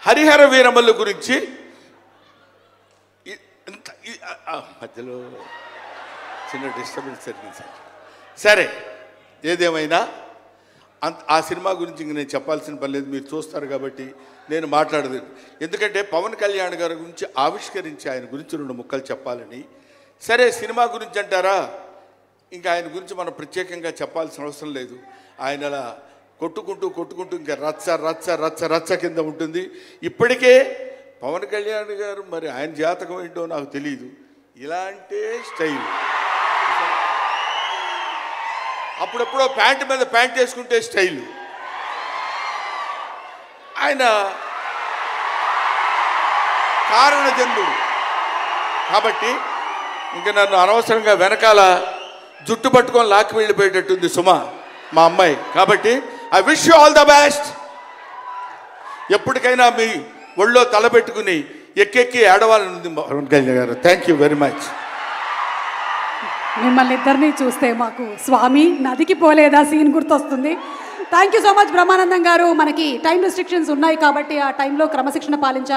హరిహర వీరమల్లు గురించి మధ్యలో చిన్న డిస్టర్బెన్స్ జరిగింది సార్. సరే, ఏదేమైనా ఆ సినిమా గురించి ఇంక నేను చెప్పాల్సిన పని లేదు, మీరు చూస్తారు కాబట్టి నేను మాట్లాడదు. ఎందుకంటే పవన్ కళ్యాణ్ గారి గురించి ఆవిష్కరించి ఆయన గురించి 2 ముక్కలు చెప్పాలని. సరే, సినిమా గురించి అంటారా, ఇంకా ఆయన గురించి మనం ప్రత్యేకంగా చెప్పాల్సిన అవసరం లేదు. ఆయన అలా కొట్టుకుంటూ ఇంకా రచ్చ రచ్చ రచ్చ రచ్చ కింద ఉంటుంది. ఇప్పటికే పవన్ కళ్యాణ్ గారు మరి ఆయన జాతకం ఏంటో నాకు తెలియదు, ఇలాంటి స్టైల్. అప్పుడెప్పుడో ప్యాంటు మీద ప్యాంట్ వేసుకుంటే స్టైలు. ఆయన కారణజన్ముడు కాబట్టి ఇంక నన్ను అనవసరంగా వెనకాల జుట్టు పట్టుకొని లాక్కి వెళ్ళిపోయేటట్టుంది సుమ మా అమ్మాయి. కాబట్టి I wish you all the best. ఎప్పటికైనా మీ ఒళ్ళో తలపెట్టుకుని ఎక్కెక్కి ఏడవాలని పవన్ కళ్యాణ్ గారు. Thank you very much. మిమ్మల్ని ఇద్దరిని చూస్తే మాకు స్వామి నదికి పోలేదా సీన్ గుర్తొస్తుంది. Thank you so much Brahmanandam గారు. మనకి టైం రెస్ట్రిక్షన్స్ ఉన్నాయి కాబట్టి ఆ టైంలో క్రమశిక్షణ పాలించాలి.